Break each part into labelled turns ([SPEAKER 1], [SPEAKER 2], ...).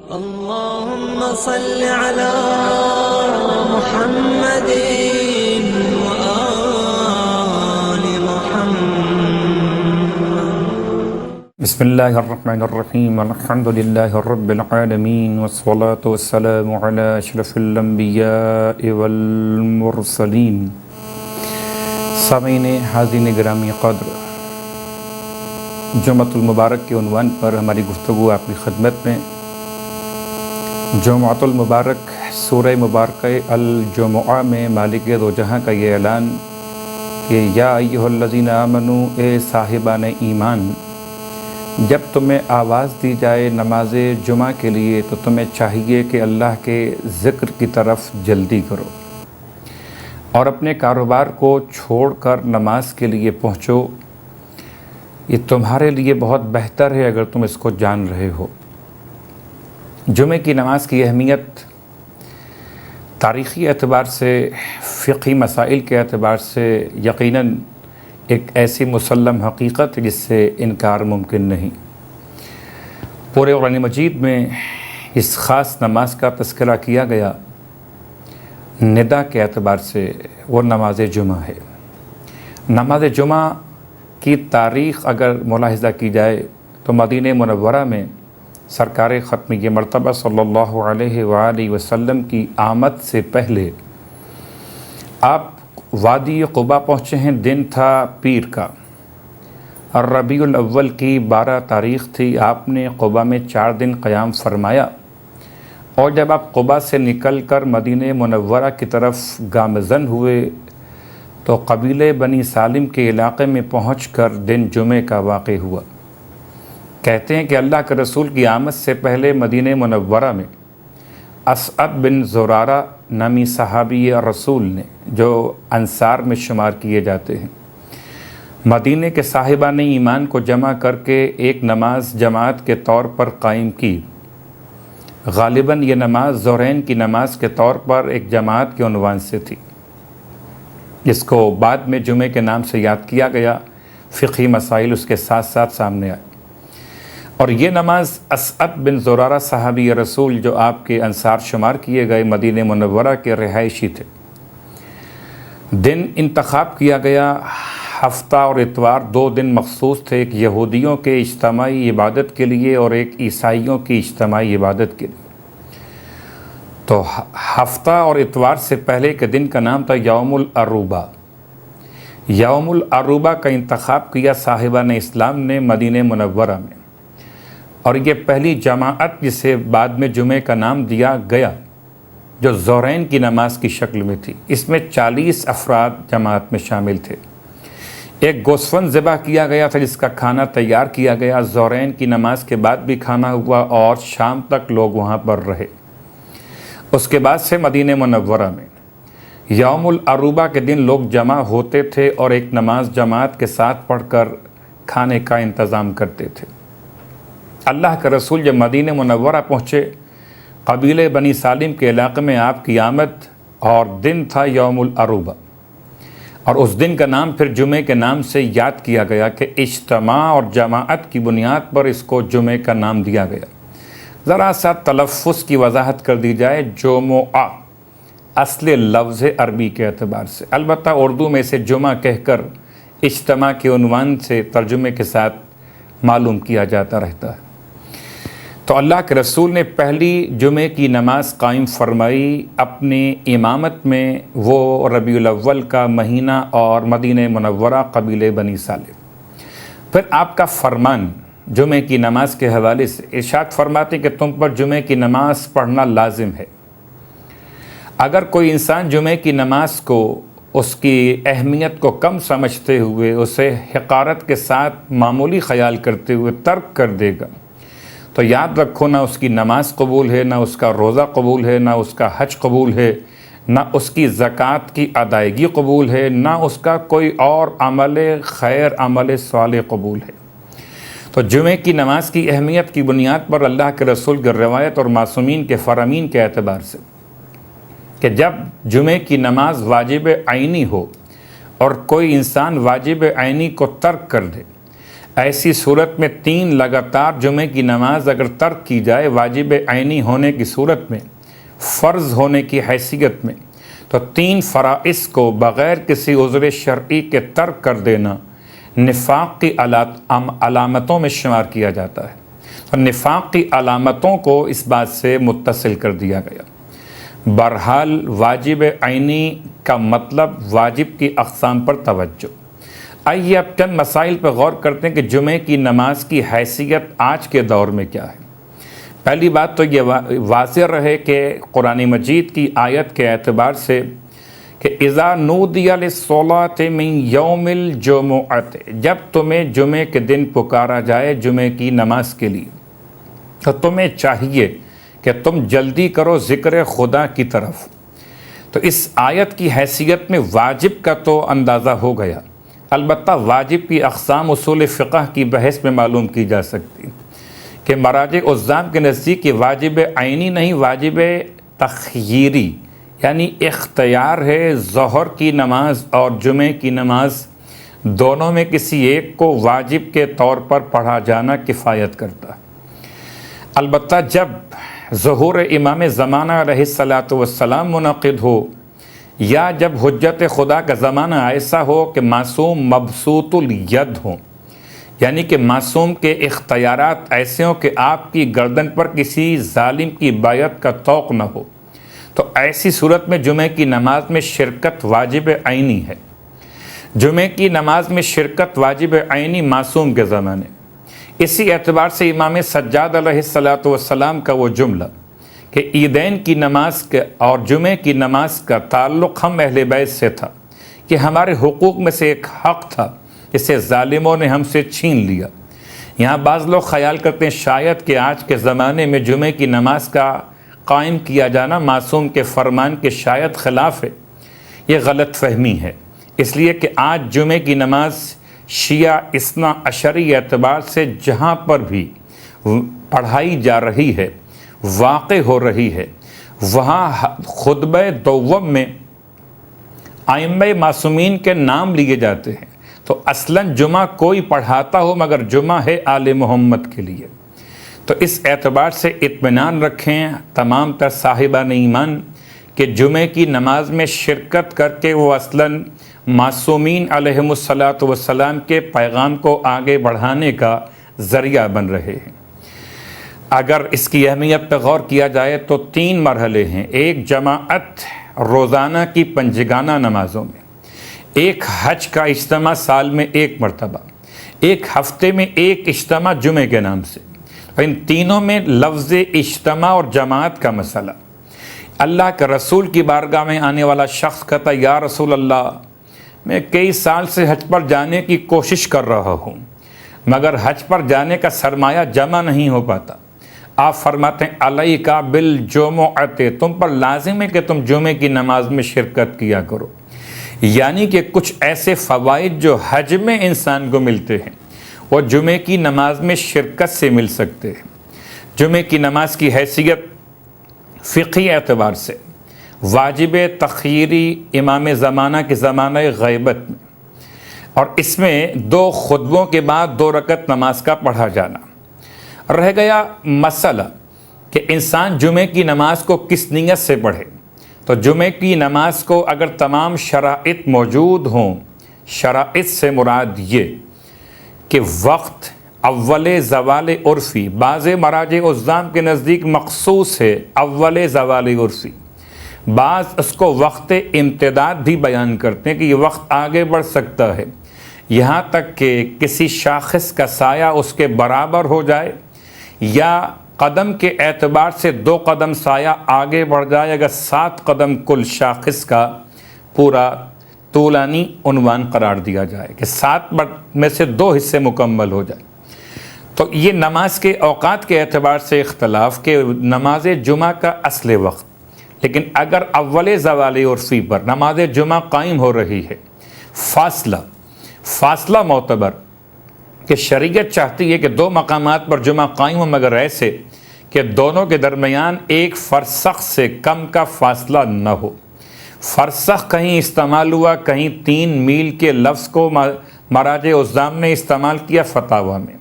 [SPEAKER 1] اللهم صل على محمد وآل محمد.
[SPEAKER 2] بسم اللہ الرحمن الرحیم الحمد للہ رب العالمین والصلاة والسلام علی اشرف الانبیاء والمرسلین. سامعین حاضرین گرامی قدر، جمعۃ المبارک کے عنوان پر ہماری گفتگو آپ کی خدمت میں. جمعۃ المبارک سورہ مبارکہ الجمعہ میں مالک دو جہاں کا یہ اعلان کہ یا ایھا الذین آمنوا، اے صاحبان ایمان، جب تمہیں آواز دی جائے نماز جمعہ کے لیے تو تمہیں چاہیے کہ اللہ کے ذکر کی طرف جلدی کرو اور اپنے کاروبار کو چھوڑ کر نماز کے لیے پہنچو. یہ تمہارے لیے بہت بہتر ہے اگر تم اس کو جان رہے ہو. جمعہ کی نماز کی اہمیت تاریخی اعتبار سے، فقہی مسائل کے اعتبار سے یقیناً ایک ایسی مسلم حقیقت ہے جس سے انکار ممکن نہیں. پورے قرآن مجید میں اس خاص نماز کا تذکرہ کیا گیا. ندا کے اعتبار سے وہ نماز جمعہ ہے. نماز جمعہ کی تاریخ اگر ملاحظہ کی جائے تو مدینہ منورہ میں سرکار ختمیہ مرتبہ صلی اللہ علیہ وآلہ وسلم کی آمد سے پہلے آپ وادی قباء پہنچے ہیں. دن تھا پیر کا، ربیع الاول کی 12 تاریخ تھی. آپ نے قباء میں 4 دن قیام فرمایا اور جب آپ قباء سے نکل کر مدینہ منورہ کی طرف گامزن ہوئے تو قبیلے بنی سالم کے علاقے میں پہنچ کر دن جمعے کا واقع ہوا. کہتے ہیں کہ اللہ کے رسول کی آمد سے پہلے مدینہ منورہ میں اسعد بن زرارہ نامی صحابی رسول نے، جو انصار میں شمار کیے جاتے ہیں، مدینہ کے صاحبان ایمان کو جمع کر کے ایک نماز جماعت کے طور پر قائم کی. غالباً یہ نماز ظہرین کی نماز کے طور پر ایک جماعت کے عنوان سے تھی، جس کو بعد میں جمعے کے نام سے یاد کیا گیا. فقہی مسائل اس کے ساتھ ساتھ سامنے آئے اور یہ نماز اسعد بن زرارہ صحابی رسول، جو آپ کے انصار شمار کیے گئے، مدینہ منورہ کے رہائشی تھے. دن انتخاب کیا گیا، ہفتہ اور اتوار 2 دن مخصوص تھے، ایک یہودیوں کے اجتماعی عبادت کے لیے اور ایک عیسائیوں کی اجتماعی عبادت کے لیے. تو ہفتہ اور اتوار سے پہلے کے دن کا نام تھا یوم العروبہ. یوم العروبہ کا انتخاب کیا صاحبان اسلام نے مدینہ منورہ میں، اور یہ پہلی جماعت جسے بعد میں جمعے کا نام دیا گیا، جو ظہرین کی نماز کی شکل میں تھی. اس میں 40 افراد جماعت میں شامل تھے. ایک گوسفند ذبح کیا گیا تھا جس کا کھانا تیار کیا گیا. ظہرین کی نماز کے بعد بھی کھانا ہوا اور شام تک لوگ وہاں پر رہے. اس کے بعد سے مدینہ منورہ میں یوم العروبہ کے دن لوگ جمع ہوتے تھے اور ایک نماز جماعت کے ساتھ پڑھ کر کھانے کا انتظام کرتے تھے. اللہ کے رسول جب مدینہ منورہ پہنچے، قبیلے بنی سالم کے علاقے میں آپ کی آمد اور دن تھا یوم العروبہ، اور اس دن کا نام پھر جمعے کے نام سے یاد کیا گیا کہ اجتماع اور جماعت کی بنیاد پر اس کو جمعے کا نام دیا گیا. ذرا سا تلفظ کی وضاحت کر دی جائے. جمعہ اصل لفظ عربی کے اعتبار سے، البتہ اردو میں اسے جمعہ کہہ کر اجتماع کے عنوان سے ترجمے کے ساتھ معلوم کیا جاتا رہتا ہے. تو اللہ کے رسول نے پہلی جمعے کی نماز قائم فرمائی اپنی امامت میں، وہ ربیع الاول کا مہینہ اور مدینہ منورہ قبیلے بنی سالم. پھر آپ کا فرمان جمعے کی نماز کے حوالے سے ارشاد فرماتے کہ تم پر جمعے کی نماز پڑھنا لازم ہے. اگر کوئی انسان جمعے کی نماز کو اس کی اہمیت کو کم سمجھتے ہوئے، اسے حقارت کے ساتھ معمولی خیال کرتے ہوئے ترک کر دے گا تو یاد رکھو، نہ اس کی نماز قبول ہے، نہ اس کا روزہ قبول ہے، نہ اس کا حج قبول ہے، نہ اس کی زکوٰۃ کی ادائیگی قبول ہے، نہ اس کا کوئی اور عمل خیر، عمل صالح قبول ہے. تو جمعے کی نماز کی اہمیت کی بنیاد پر اللہ کے رسول کی روایت اور معصومین کے فرامین کے اعتبار سے کہ جب جمعے کی نماز واجب عینی ہو اور کوئی انسان واجب عینی کو ترک کر دے، ایسی صورت میں 3 لگاتار جمعے کی نماز اگر ترک کی جائے واجب عینی ہونے کی صورت میں، فرض ہونے کی حیثیت میں، تو 3 فرائض کو بغیر کسی عذر شرعی کے ترک کر دینا نفاق کی علامتوں میں شمار کیا جاتا ہے، اور نفاق کی علامتوں کو اس بات سے متصل کر دیا گیا۔ بہرحال واجب عینی کا مطلب واجب کی اقسام پر توجہ۔ آئیے اب چند مسائل پر غور کرتے ہیں کہ جمعے کی نماز کی حیثیت آج کے دور میں کیا ہے۔ پہلی بات تو یہ واضح رہے کہ قرآن مجید کی آیت کے اعتبار سے کہ اذا نودی للصلاۃ من یوم الجمعۃ، جب تمہیں جمعے کے دن پکارا جائے جمعے کی نماز کے لیے، تو تمہیں چاہیے کہ تم جلدی کرو ذکر خدا کی طرف۔ تو اس آیت کی حیثیت میں واجب کا تو اندازہ ہو گیا، البتہ واجب کی اقسام اصول فقہ کی بحث میں معلوم کی جا سکتی کہ مراجع عظام کے نزدیک یہ واجب عینی نہیں، واجب تخییری، یعنی اختیار ہے ظہر کی نماز اور جمعے کی نماز دونوں میں کسی ایک کو واجب کے طور پر پڑھا جانا کفایت کرتا ہے۔ البتہ جب ظہور امام زمانہ علیہ الصلاۃ والسلام منعقد ہو، یا جب حجت خدا کا زمانہ ایسا ہو کہ معصوم مبسوط الید ہوں، یعنی کہ معصوم کے اختیارات ایسے ہوں کہ آپ کی گردن پر کسی ظالم کی بیعت کا طوق نہ ہو، تو ایسی صورت میں جمعے کی نماز میں شرکت واجب عینی ہے۔ جمعے کی نماز میں شرکت واجب عینی معصوم کے زمانے۔ اسی اعتبار سے امام سجاد علیہ الصلاۃ والسلام کا وہ جملہ کہ عیدین کی نماز کے اور جمعے کی نماز کا تعلق ہم اہل بیت سے تھا، کہ ہمارے حقوق میں سے ایک حق تھا جسے ظالموں نے ہم سے چھین لیا۔ یہاں بعض لوگ خیال کرتے ہیں شاید کہ آج کے زمانے میں جمعے کی نماز کا قائم کیا جانا معصوم کے فرمان کے شاید خلاف ہے۔ یہ غلط فہمی ہے، اس لیے کہ آج جمعے کی نماز شیعہ اثنا عشری اعتبار سے جہاں پر بھی پڑھائی جا رہی ہے، واقع ہو رہی ہے، وہاں خطبہ دوم میں ائمہ معصومین کے نام لیے جاتے ہیں۔ تو اصلاً جمعہ کوئی پڑھاتا ہو مگر جمعہ ہے آل محمد کے لیے۔ تو اس اعتبار سے اطمینان رکھیں تمام تر صاحبان ایمان کہ جمعے کی نماز میں شرکت کر کے وہ اصلاً معصومین علیہم الصلاۃ والسلام کے پیغام کو آگے بڑھانے کا ذریعہ بن رہے ہیں۔ اگر اس کی اہمیت پہ غور کیا جائے تو 3 مرحلے ہیں۔ ایک جماعت روزانہ کی پنجگانہ نمازوں میں، ایک حج کا اجتماع سال میں 1 مرتبہ، ایک ہفتے میں 1 اجتماع جمعے کے نام سے۔ ان تینوں میں لفظ اجتماع اور جماعت کا مسئلہ، اللہ کے رسول کی بارگاہ میں آنے والا شخص کہتا یا رسول اللہ، میں کئی سال سے حج پر جانے کی کوشش کر رہا ہوں مگر حج پر جانے کا سرمایہ جمع نہیں ہو پاتا۔ آپ فرماتے ہیں علیک بالجمعۃ، تم پر لازم ہے کہ تم جمعے کی نماز میں شرکت کیا کرو۔ یعنی کہ کچھ ایسے فوائد جو حج میں انسان کو ملتے ہیں وہ جمعے کی نماز میں شرکت سے مل سکتے ہیں۔ جمعے کی نماز کی حیثیت فقہی اعتبار سے واجب تخییری امام زمانہ کے زمانہ غیبت میں، اور اس میں 2 خطبوں کے بعد 2 رکعت نماز کا پڑھا جانا۔ رہ گیا مسئلہ کہ انسان جمعے کی نماز کو کس نیت سے پڑھے۔ تو جمعے کی نماز کو اگر تمام شرائط موجود ہوں، شرائط سے مراد یہ کہ وقت اول زوال عرفی، بعض مراجع عظام کے نزدیک مخصوص ہے اول زوال عرفی، بعض اس کو وقت امتداد بھی بیان کرتے ہیں کہ یہ وقت آگے بڑھ سکتا ہے یہاں تک کہ کسی شاخص کا سایہ اس کے برابر ہو جائے، یا قدم کے اعتبار سے 2 قدم سایہ آگے بڑھ جائے اگر 7 قدم کل شاخص کا پورا طولانی عنوان قرار دیا جائے کہ 7 میں سے 2 حصے مکمل ہو جائے۔ تو یہ نماز کے اوقات کے اعتبار سے اختلاف کہ نماز جمعہ کا اصل وقت، لیکن اگر اول زوال عرفی پر نماز جمعہ قائم ہو رہی ہے، فاصلہ معتبر کہ شریعت چاہتی ہے کہ 2 مقامات پر جمعہ قائم ہو مگر ایسے کہ دونوں کے درمیان 1 فرسخ سے کم کا فاصلہ نہ ہو۔ فرسخ کہیں استعمال ہوا، کہیں 3 میل کے لفظ کو مراجع عظام نے استعمال کیا فتاوی میں،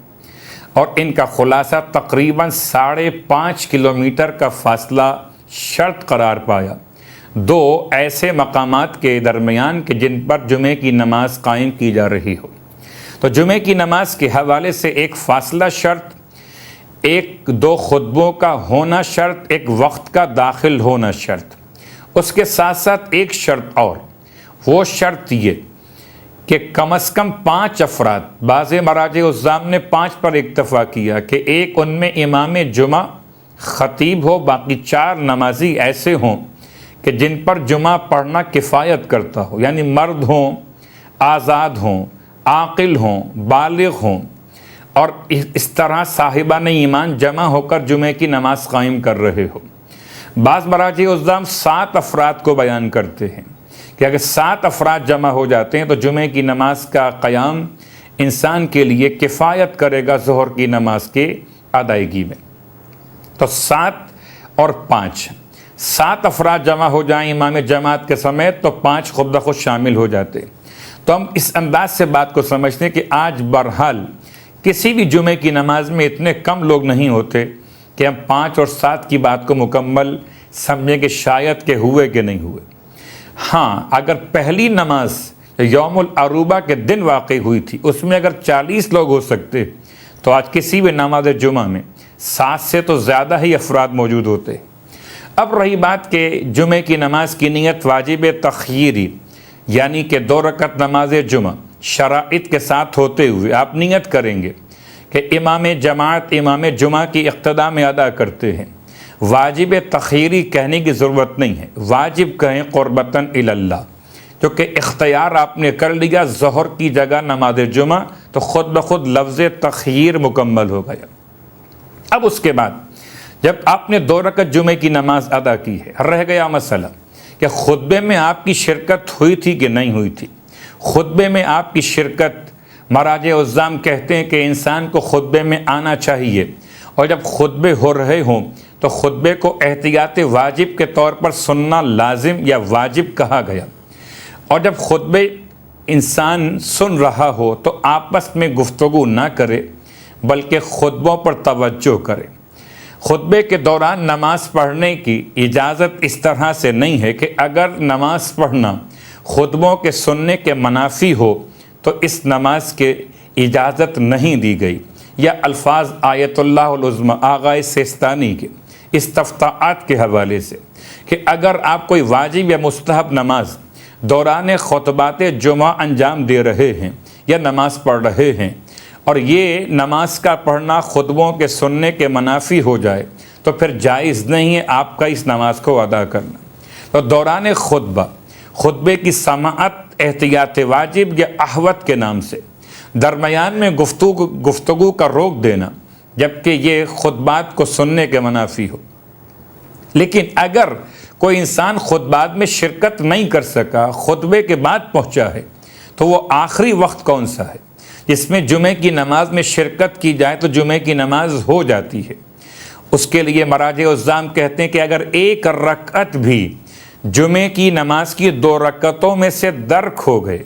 [SPEAKER 2] اور ان کا خلاصہ تقریباً 5.5 کلومیٹر کا فاصلہ شرط قرار پایا 2 ایسے مقامات کے درمیان کہ جن پر جمعے کی نماز قائم کی جا رہی ہو۔ تو جمعے کی نماز کے حوالے سے ایک فاصلہ شرط، 2 خطبوں کا ہونا شرط، ایک وقت کا داخل ہونا شرط، اس کے ساتھ ساتھ ایک شرط اور، وہ شرط یہ کہ کم از کم 5 افراد، بعض مراجع عظام نے 5 پر اکتفا کیا کہ ایک ان میں امام جمعہ خطیب ہو، باقی 4 نمازی ایسے ہوں کہ جن پر جمعہ پڑھنا کفایت کرتا ہو، یعنی مرد ہوں، آزاد ہوں، عاقل ہوں، بالغ ہوں، اور اس طرح صاحبان ایمان جمع ہو کر جمعے کی نماز قائم کر رہے ہو۔ بعض مراجع عظام 7 افراد کو بیان کرتے ہیں کہ اگر 7 افراد جمع ہو جاتے ہیں تو جمعے کی نماز کا قیام انسان کے لیے کفایت کرے گا ظہر کی نماز کے ادائیگی میں۔ تو 7 اور 5، 7 افراد جمع ہو جائیں امام جماعت کے سمیت تو 5 خود بخود شامل ہو جاتے۔ تو ہم اس انداز سے بات کو سمجھتے ہیں کہ آج بہرحال کسی بھی جمعے کی نماز میں اتنے کم لوگ نہیں ہوتے کہ ہم 5 اور 7 کی بات کو مکمل سمجھیں کہ شاید کہ ہوئے کہ نہیں ہوئے۔ ہاں، اگر پہلی نماز یوم العروبہ کے دن واقع ہوئی تھی، اس میں اگر 40 لوگ ہو سکتے تو آج کسی بھی نماز جمعہ میں 7 سے تو زیادہ ہی افراد موجود ہوتے۔ اب رہی بات کہ جمعے کی نماز کی نیت واجب تخییری، یعنی کہ 2 رکعت نماز جمعہ شرائط کے ساتھ ہوتے ہوئے آپ نیت کریں گے کہ امام جماعت امام جمعہ کی اقتداء میں ادا کرتے ہیں۔ واجب تخییری کہنے کی ضرورت نہیں ہے، واجب کہیں قربتاً الی اللہ، کیونکہ اختیار آپ نے کر لیا ظہر کی جگہ نماز جمعہ تو خود بخود لفظ تخییر مکمل ہو گیا۔ اب اس کے بعد جب آپ نے 2 رکعت جمعے کی نماز ادا کی ہے، رہ گیا مسئلہ کہ خطبے میں آپ کی شرکت ہوئی تھی کہ نہیں ہوئی تھی۔ خطبے میں آپ کی شرکت، مراجع عظام کہتے ہیں کہ انسان کو خطبے میں آنا چاہیے، اور جب خطبے ہو رہے ہوں تو خطبے کو احتیاط واجب کے طور پر سننا لازم یا واجب کہا گیا۔ اور جب خطبے انسان سن رہا ہو تو آپس میں گفتگو نہ کرے بلکہ خطبوں پر توجہ کرے۔ خطبے کے دوران نماز پڑھنے کی اجازت اس طرح سے نہیں ہے کہ اگر نماز پڑھنا خطبوں کے سننے کے منافی ہو تو اس نماز کے اجازت نہیں دی گئی، یا الفاظ آیت اللہ العظمی آغا سیستانی کے استفتاءات کے حوالے سے کہ اگر آپ کوئی واجب یا مستحب نماز دوران خطبات جمعہ انجام دے رہے ہیں یا نماز پڑھ رہے ہیں اور یہ نماز کا پڑھنا خطبوں کے سننے کے منافی ہو جائے تو پھر جائز نہیں ہے آپ کا اس نماز کو ادا کرنا۔ تو دوران خطبے کی سماعت احتیاط واجب یا احوت کے نام سے، درمیان میں گفتگو کا روک دینا جبکہ یہ خطبات کو سننے کے منافی ہو۔ لیکن اگر کوئی انسان خطبات میں شرکت نہیں کر سکا، خطبے کے بعد پہنچا ہے، تو وہ آخری وقت کون سا ہے جس میں جمعے کی نماز میں شرکت کی جائے تو جمعے کی نماز ہو جاتی ہے؟ اس کے لیے مراجع عظام کہتے ہیں کہ اگر 1 رکعت بھی جمعے کی نماز کی 2 رکعتوں میں سے درک ہو گئے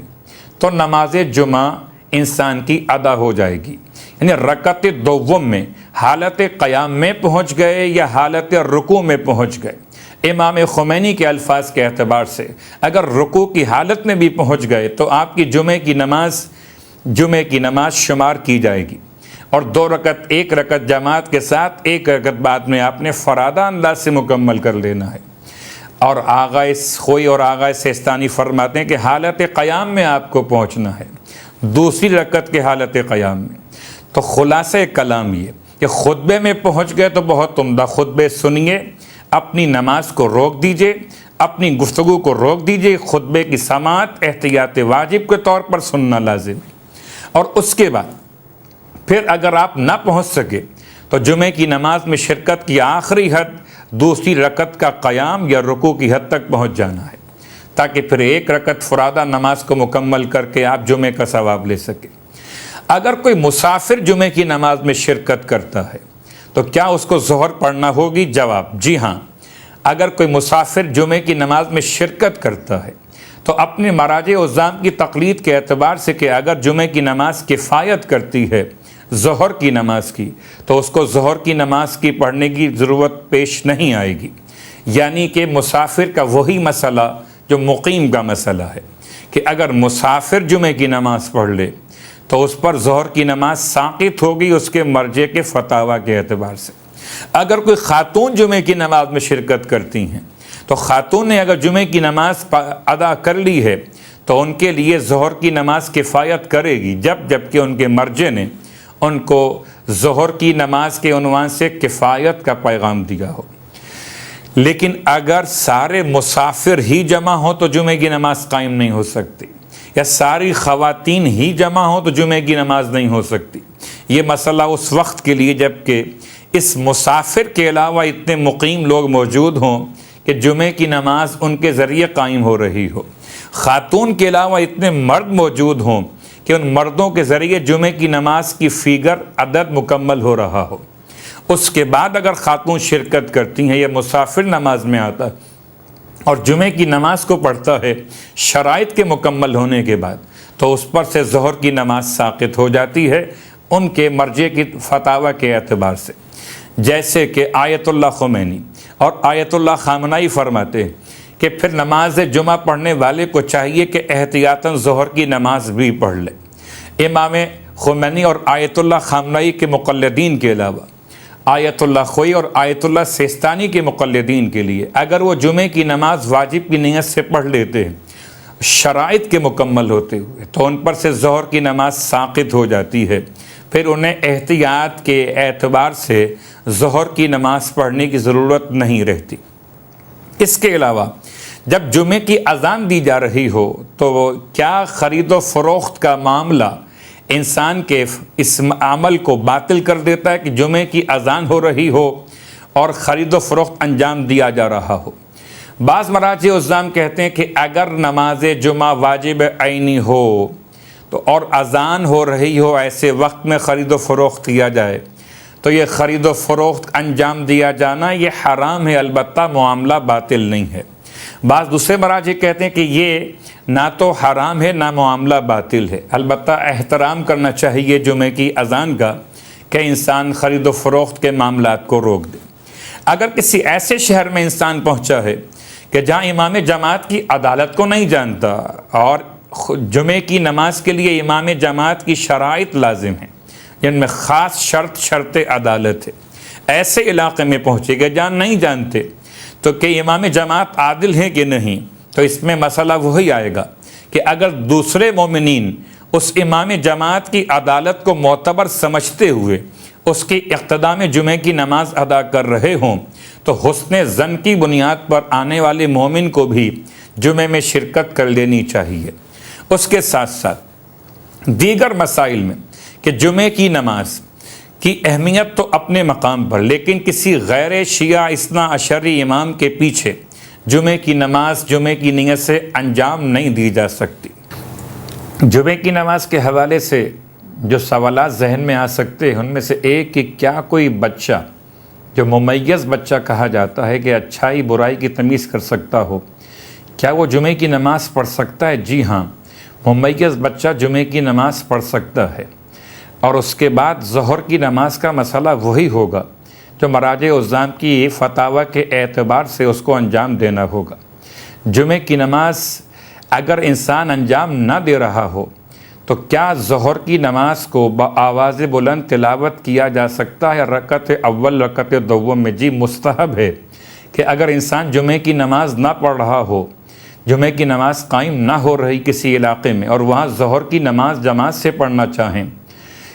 [SPEAKER 2] تو نماز جمعہ انسان کی ادا ہو جائے گی، یعنی رکعت دوم میں حالت قیام میں پہنچ گئے یا حالت رکوع میں پہنچ گئے۔ امام خمینی کے الفاظ کے اعتبار سے اگر رکوع کی حالت میں بھی پہنچ گئے تو آپ کی جمعے کی نماز شمار کی جائے گی، اور 2 رکعت 1 رکعت جماعت کے ساتھ 1 رکعت بعد میں آپ نے فرادہ انداز سے مکمل کر لینا ہے۔ اور آغا خوئی اور آغا سیستانی فرماتے ہیں کہ حالت قیام میں آپ کو پہنچنا ہے، دوسری رکعت کے حالت قیام میں۔ تو خلاصہ کلام یہ کہ خطبے میں پہنچ گئے تو بہت عمدہ، خطبے سنیے، اپنی نماز کو روک دیجئے، اپنی گفتگو کو روک دیجئے، خطبے کی سماعت احتیاط واجب کے طور پر سننا لازم ہے۔ اور اس کے بعد پھر اگر آپ نہ پہنچ سکے تو جمعے کی نماز میں شرکت کی آخری حد دوسری رکعت کا قیام یا رکوع کی حد تک پہنچ جانا ہے، تاکہ پھر 1 رکعت فرادہ نماز کو مکمل کر کے آپ جمعے کا ثواب لے سکیں۔ اگر کوئی مسافر جمعے کی نماز میں شرکت کرتا ہے تو کیا اس کو ظہر پڑھنا ہوگی؟ جواب جی ہاں، اگر کوئی مسافر جمعے کی نماز میں شرکت کرتا ہے تو اپنے مراجع عظام کی تقلید کے اعتبار سے کہ اگر جمعہ کی نماز کفایت کرتی ہے ظہر کی نماز کی تو اس کو ظہر کی نماز کی پڑھنے کی ضرورت پیش نہیں آئے گی، یعنی کہ مسافر کا وہی مسئلہ جو مقیم کا مسئلہ ہے کہ اگر مسافر جمعہ کی نماز پڑھ لے تو اس پر ظہر کی نماز ساقط ہوگی اس کے مرجع کے فتاویٰ کے اعتبار سے۔ اگر کوئی خاتون جمعہ کی نماز میں شرکت کرتی ہیں تو خاتون نے اگر جمعہ کی نماز ادا کر لی ہے تو ان کے لیے ظہر کی نماز کفایت کرے گی، جبکہ ان کے مرجع نے ان کو ظہر کی نماز کے عنوان سے کفایت کا پیغام دیا ہو۔ لیکن اگر سارے مسافر ہی جمع ہوں تو جمعہ کی نماز قائم نہیں ہو سکتی، یا ساری خواتین ہی جمع ہوں تو جمعہ کی نماز نہیں ہو سکتی۔ یہ مسئلہ اس وقت کے لیے جبکہ اس مسافر کے علاوہ اتنے مقیم لوگ موجود ہوں کہ جمعہ کی نماز ان کے ذریعے قائم ہو رہی ہو، خاتون کے علاوہ اتنے مرد موجود ہوں کہ ان مردوں کے ذریعے جمعہ کی نماز کی فیگر عدد مکمل ہو رہا ہو۔ اس کے بعد اگر خاتون شرکت کرتی ہیں یا مسافر نماز میں آتا ہے اور جمعہ کی نماز کو پڑھتا ہے شرائط کے مکمل ہونے کے بعد تو اس پر سے ظہر کی نماز ساقط ہو جاتی ہے ان کے مرجع کی فتاویٰ کے اعتبار سے۔ جیسے کہ آیت اللہ خمینی اور آیت اللہ خامنائی فرماتے ہیں کہ پھر نماز جمعہ پڑھنے والے کو چاہیے کہ احتیاطاً ظہر کی نماز بھی پڑھ لے۔ امام خمینی اور آیت اللہ خامنائی کے مقلدین کے علاوہ آیت اللہ خوئی اور آیت اللہ سیستانی کے مقلدین کے لیے اگر وہ جمعہ کی نماز واجب کی نیت سے پڑھ لیتے ہیں شرائط کے مکمل ہوتے ہوئے تو ان پر سے ظہر کی نماز ساقط ہو جاتی ہے، پھر انہیں احتیاط کے اعتبار سے ظہر کی نماز پڑھنے کی ضرورت نہیں رہتی۔ اس کے علاوہ جب جمعے کی اذان دی جا رہی ہو تو کیا خرید و فروخت کا معاملہ انسان کے اس عمل کو باطل کر دیتا ہے کہ جمعے کی اذان ہو رہی ہو اور خرید و فروخت انجام دیا جا رہا ہو؟ بعض مراجع عظام کہتے ہیں کہ اگر نماز جمعہ واجب عینی ہو تو اور اذان ہو رہی ہو ایسے وقت میں خرید و فروخت کیا جائے تو یہ خرید و فروخت انجام دیا جانا یہ حرام ہے، البتہ معاملہ باطل نہیں ہے۔ بعض دوسرے مراجع کہتے ہیں کہ یہ نہ تو حرام ہے نہ معاملہ باطل ہے، البتہ احترام کرنا چاہیے جمعے کی اذان کا کہ انسان خرید و فروخت کے معاملات کو روک دے۔ اگر کسی ایسے شہر میں انسان پہنچا ہے کہ جہاں امام جماعت کی عدالت کو نہیں جانتا اور جمعے کی نماز کے لیے امام جماعت کی شرائط لازم ہیں جن میں خاص شرط عدالت ہے، ایسے علاقے میں پہنچے گا جہاں نہیں جانتے تو کہ امام جماعت عادل ہیں کہ نہیں، تو اس میں مسئلہ وہی آئے گا کہ اگر دوسرے مومنین اس امام جماعت کی عدالت کو معتبر سمجھتے ہوئے اس کی اقتداء میں جمعے کی نماز ادا کر رہے ہوں تو حسن ظن کی بنیاد پر آنے والے مومن کو بھی جمعے میں شرکت کر لینی چاہیے۔ اس کے ساتھ ساتھ دیگر مسائل میں کہ جمعے کی نماز کی اہمیت تو اپنے مقام پر، لیکن کسی غیر شیعہ اثنا عشری امام کے پیچھے جمعے کی نماز جمعے کی نیت سے انجام نہیں دی جا سکتی۔ جمعے کی نماز کے حوالے سے جو سوالات ذہن میں آ سکتے ہیں ان میں سے ایک کہ کیا کوئی بچہ جو ممیز بچہ کہا جاتا ہے کہ اچھائی برائی کی تمیز کر سکتا ہو، کیا وہ جمعے کی نماز پڑھ سکتا ہے؟ جی ہاں، ممیز بچہ جمعے کی نماز پڑھ سکتا ہے، اور اس کے بعد ظہر کی نماز کا مسئلہ وہی ہوگا جو مراجع عظام کی فتاویٰ کے اعتبار سے اس کو انجام دینا ہوگا۔ جمعے کی نماز اگر انسان انجام نہ دے رہا ہو تو کیا ظہر کی نماز کو بآواز بلند تلاوت کیا جا سکتا ہے رکعت اول رکعت دوم میں؟ جی مستحب ہے کہ اگر انسان جمعے کی نماز نہ پڑھ رہا ہو، جمعے کی نماز قائم نہ ہو رہی کسی علاقے میں اور وہاں ظہر کی نماز جماعت سے پڑھنا چاہیں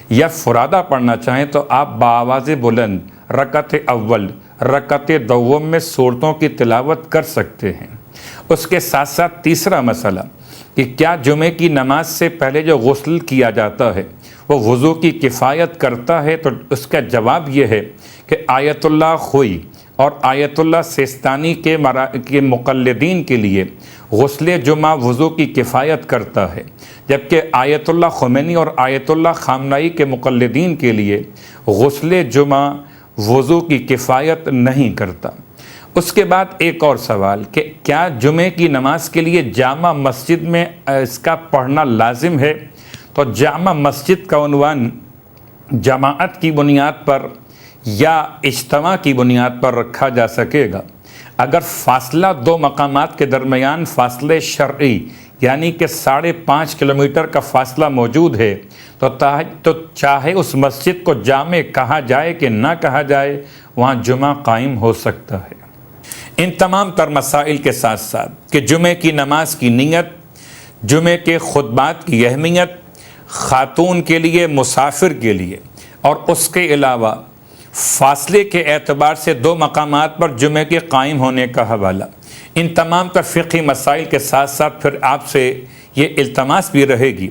[SPEAKER 2] یا فرادہ پڑھنا چاہیں تو آپ بآواز بلند رکعت اول رکعت دوم میں سورتوں کی تلاوت کر سکتے ہیں۔ اس کے ساتھ ساتھ تیسرا مسئلہ کہ کیا جمعے کی نماز سے پہلے جو غسل کیا جاتا ہے وہ وضو کی کفایت کرتا ہے؟ تو اس کا جواب یہ ہے کہ آیت اللہ خوئی اور آیت اللہ سیستانی کے مقلدین کے لیے غسل جمعہ وضو کی کفایت کرتا ہے، جبکہ آیت اللہ خمینی اور آیت اللہ خامنائی کے مقلدین کے لیے غسل جمعہ وضو کی کفایت نہیں کرتا۔ اس کے بعد ایک اور سوال کہ کیا جمعے کی نماز کے لیے جامع مسجد میں اس کا پڑھنا لازم ہے؟ تو جامع مسجد کا عنوان جماعت کی بنیاد پر یا اجتماع کی بنیاد پر رکھا جا سکے گا۔ اگر فاصلہ دو مقامات کے درمیان فاصلے شرعی یعنی کہ 5.5 کلومیٹر کا فاصلہ موجود ہے تو چاہے اس مسجد کو جامع کہا جائے کہ نہ کہا جائے، وہاں جمعہ قائم ہو سکتا ہے۔ ان تمام تر مسائل کے ساتھ ساتھ کہ جمعے کی نماز کی نیت، جمعے کے خطبات کی اہمیت، خاتون کے لیے، مسافر کے لیے، اور اس کے علاوہ فاصلے کے اعتبار سے 2 مقامات پر جمعے کے قائم ہونے کا حوالہ، ان تمام تر فقہی مسائل کے ساتھ ساتھ پھر آپ سے یہ التماس بھی رہے گی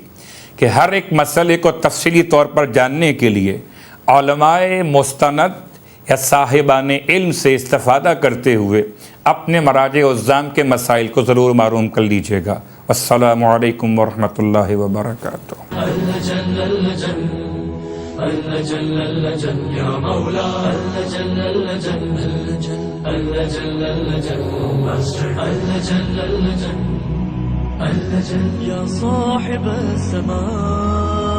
[SPEAKER 2] کہ ہر ایک مسئلے کو تفصیلی طور پر جاننے کے لیے علماء مستند یا صاحبان علم سے استفادہ کرتے ہوئے اپنے مراجع الزام کے مسائل کو ضرور معلوم کر لیجیے گا۔ السلام علیکم ورحمۃ اللہ وبرکاتہ۔
[SPEAKER 1] يا صاحب السماء